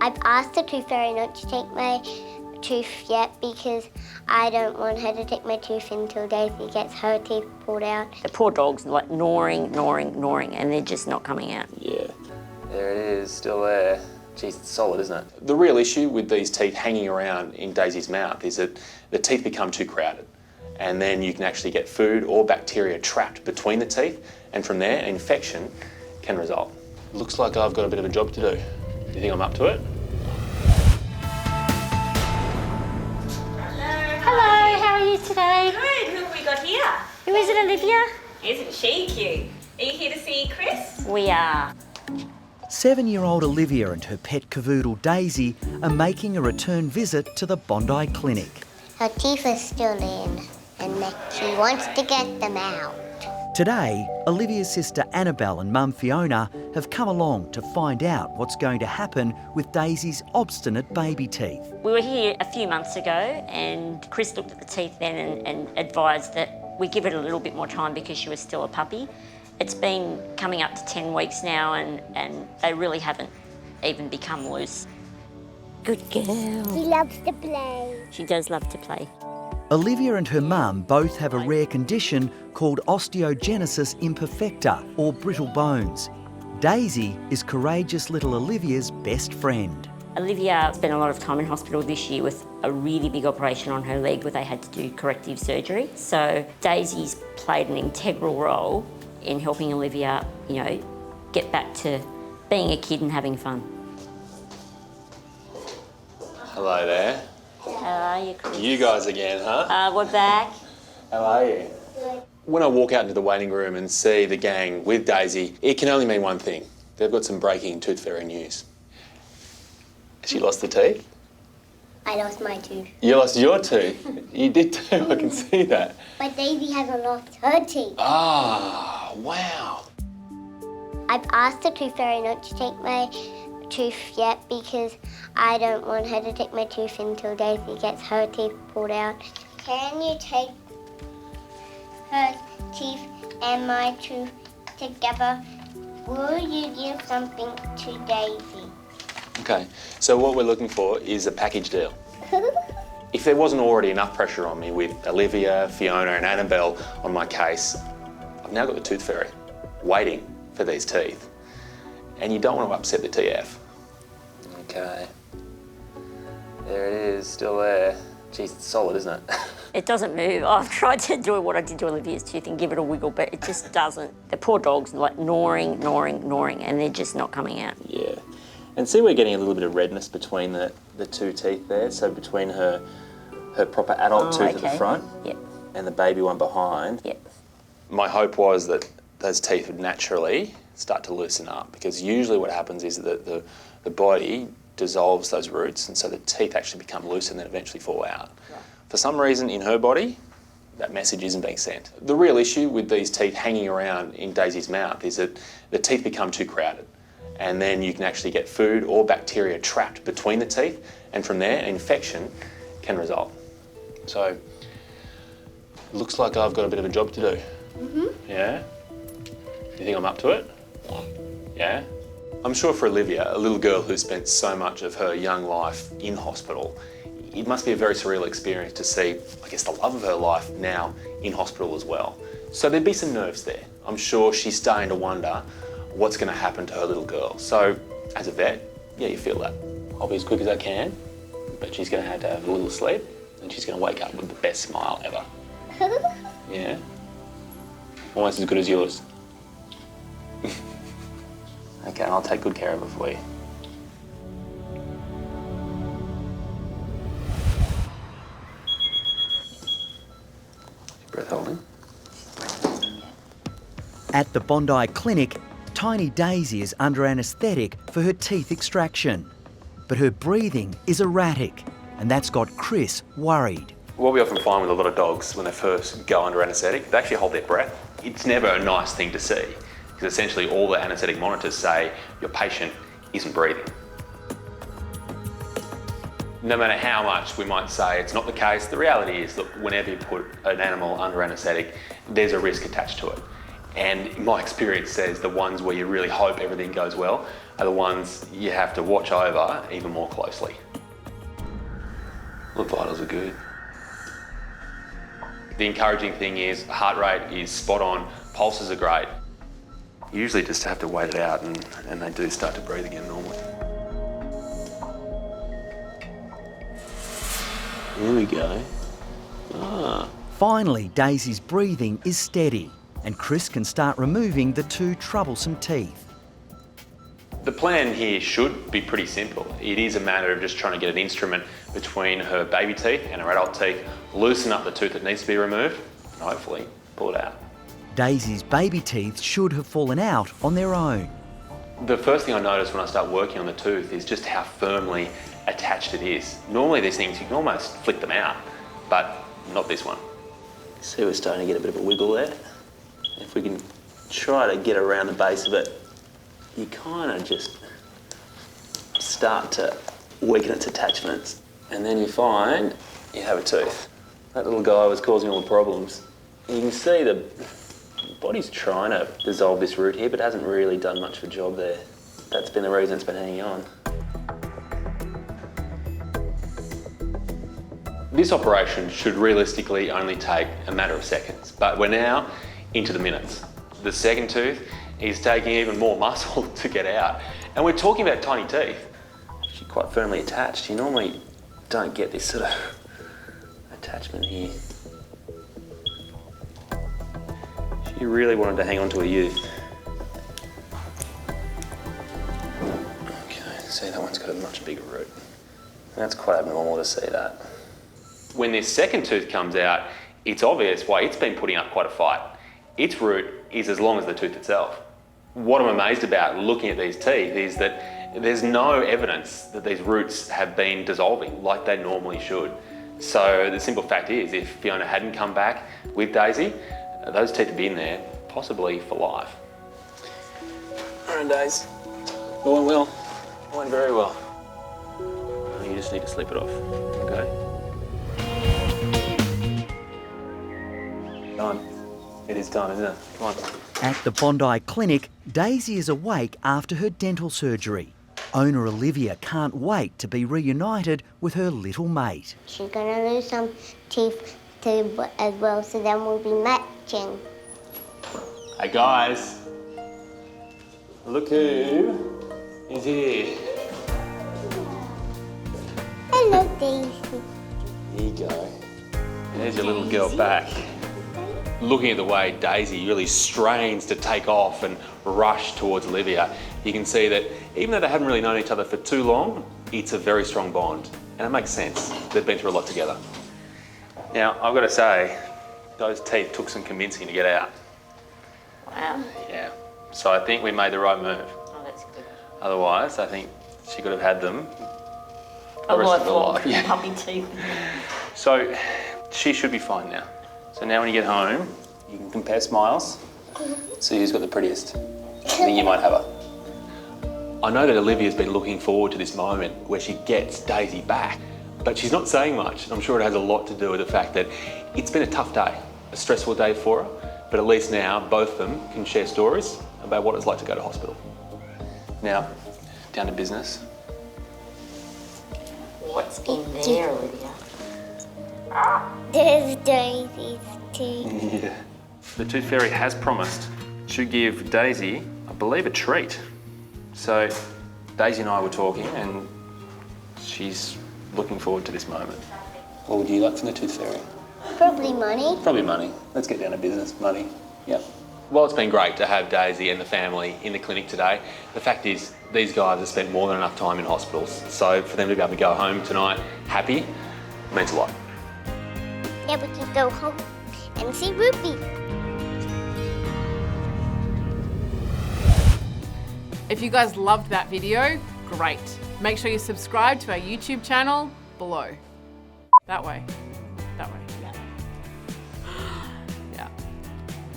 I've asked the tooth fairy not to take my tooth yet because I don't want her to take my tooth until Daisy gets her teeth pulled out. The poor dog's like gnawing, and they're just not coming out. Yeah, there it is, still there. Geez, it's solid, isn't it? The real issue with these teeth hanging around in Daisy's mouth is that the teeth become too crowded, and then you can actually get food or bacteria trapped between the teeth, and from there, an infection can result. Looks like I've got a bit of a job to do. Do you think I'm up to it? Hello, how are you today? Good, who have we got here? Who is it, Olivia? Isn't she cute? Are you here to see Chris? We are. 7-year-old Olivia and her pet cavoodle Daisy are making a return visit to the Bondi clinic. Her teeth are still in and she wants to get them out. Today, Olivia's sister Annabelle and mum Fiona have come along to find out what's going to happen with Daisy's obstinate baby teeth. We were here a few months ago and Chris looked at the teeth then and advised that we give it a little bit more time because she was still a puppy. It's been coming up to 10 weeks now and they really haven't even become loose. Good girl. She loves to play. She does love to play. Olivia and her mum both have a rare condition called osteogenesis imperfecta, or brittle bones. Daisy is courageous little Olivia's best friend. Olivia spent a lot of time in hospital this year with a really big operation on her leg where they had to do corrective surgery. So Daisy's played an integral role in helping Olivia, get back to being a kid and having fun. Hello there. How are you, Chris? You guys again, huh? We're back. How are you? Good. When I walk out into the waiting room and see the gang with Daisy, it can only mean one thing. They've got some breaking tooth fairy news. She lost the teeth? I lost my tooth. You lost your tooth? You did too, I can see that. But Daisy hasn't lost her teeth. Ah, wow. I've asked the tooth fairy not to take my tooth yet because I don't want her to take my tooth until Daisy gets her teeth pulled out. Can you take her teeth and my tooth together? Will you give something to Daisy? Okay, so what we're looking for is a package deal. If there wasn't already enough pressure on me with Olivia, Fiona and Annabelle on my case, I've now got the tooth fairy waiting for these teeth. And you don't want to upset the TF. Okay. There it is, still there. Geez, it's solid, isn't it? It doesn't move. I've tried to do what I did to Olivia's tooth and give it a wiggle, but it just doesn't. The poor dog's like gnawing, and they're just not coming out. Yeah. And see, we're getting a little bit of redness between the two teeth there. So between her proper adult tooth at the front and the baby one behind. Yep. My hope was that those teeth would naturally start to loosen up, because usually what happens is that the body dissolves those roots, and so the teeth actually become loose and then eventually fall out. Right. For some reason in her body, that message isn't being sent. The real issue with these teeth hanging around in Daisy's mouth is that the teeth become too crowded, and then you can actually get food or bacteria trapped between the teeth, and from there an infection can result. So, looks like I've got a bit of a job to do. Mm-hmm. Yeah? Do you think I'm up to it? Yeah? I'm sure for Olivia, a little girl who spent so much of her young life in hospital, it must be a very surreal experience to see, I guess, the love of her life now in hospital as well. So there'd be some nerves there. I'm sure she's starting to wonder what's going to happen to her little girl. So as a vet, yeah, you feel that. I'll be as quick as I can, but she's going to have a little sleep, and she's going to wake up with the best smile ever. Yeah? Almost as good as yours. Okay, I'll take good care of her for you. Breath holding. At the Bondi clinic, tiny Daisy is under anaesthetic for her teeth extraction. But her breathing is erratic, and that's got Chris worried. What we often find with a lot of dogs when they first go under anaesthetic, they actually hold their breath. It's never a nice thing to see, because essentially all the anaesthetic monitors say your patient isn't breathing. No matter how much we might say it's not the case, the reality is that whenever you put an animal under anaesthetic, there's a risk attached to it. And my experience says the ones where you really hope everything goes well are the ones you have to watch over even more closely. The vitals are good. The encouraging thing is heart rate is spot on, pulses are great. You usually just have to wait it out and they do start to breathe again normally. Here we go. Finally, Daisy's breathing is steady and Chris can start removing the 2 troublesome teeth. The plan here should be pretty simple. It is a matter of just trying to get an instrument between her baby teeth and her adult teeth, loosen up the tooth that needs to be removed, and hopefully pull it out. Daisy's baby teeth should have fallen out on their own. The first thing I notice when I start working on the tooth is just how firmly attached it is. Normally these things, you can almost flick them out, but not this one. See, we're starting to get a bit of a wiggle there. If we can try to get around the base of it, you kind of just start to weaken its attachments. And then you find you have a tooth. That little guy was causing all the problems. You can see the body's trying to dissolve this root here, but hasn't really done much of a job there. That's been the reason it's been hanging on. This operation should realistically only take a matter of seconds, but we're now into the minutes. The second tooth is taking even more muscle to get out. And we're talking about tiny teeth. She's quite firmly attached. You normally don't get this sort of attachment here. She really wanted to hang on to her youth. Okay, see, that one's got a much bigger root. That's quite abnormal to see that. When this second tooth comes out, it's obvious why it's been putting up quite a fight. Its root is as long as the tooth itself. What I'm amazed about looking at these teeth is that there's no evidence that these roots have been dissolving like they normally should. So the simple fact is, if Fiona hadn't come back with Daisy, those teeth would be in there, possibly for life. All right, Daisy. It went well. It went very well. You just need to slip it off, okay? Done. It is done, isn't it? Come on. At the Bondi clinic, Daisy is awake after her dental surgery. Owner Olivia can't wait to be reunited with her little mate. She's going to lose some teeth too as well, so then we'll be matching. Hey guys, look who is here. Hello, Daisy. Here you go. There's your little girl back. Looking at the way Daisy really strains to take off and rush towards Olivia, you can see that even though they haven't really known each other for too long, it's a very strong bond. And it makes sense. They've been through a lot together. Now, I've got to say, those teeth took some convincing to get out. Wow. Yeah. So I think we made the right move. Oh, that's good. Otherwise, I think she could have had them A the rest of her lifelong life. Yeah. puppy teeth. So she should be fine now. So now when you get home, you can compare smiles. See who's got the prettiest. I think you might have her. I know that Olivia's been looking forward to this moment where she gets Daisy back, but she's not saying much. I'm sure it has a lot to do with the fact that it's been a tough day, a stressful day for her, but at least now both of them can share stories about what it's like to go to hospital. Now, down to business. What's in there, Olivia? There's Daisy's teeth. Yeah. The Tooth Fairy has promised to give Daisy, I believe, a treat. So Daisy and I were talking and she's looking forward to this moment. What would you like from the Tooth Fairy? Probably money. Probably money. Let's get down to business. Money. Yep. Well, it's been great to have Daisy and the family in the clinic today. The fact is, these guys have spent more than enough time in hospitals. So for them to be able to go home tonight happy means a lot. Yeah, we can go home and see Ruby. If you guys loved that video, great. Make sure you subscribe to our YouTube channel below. That way.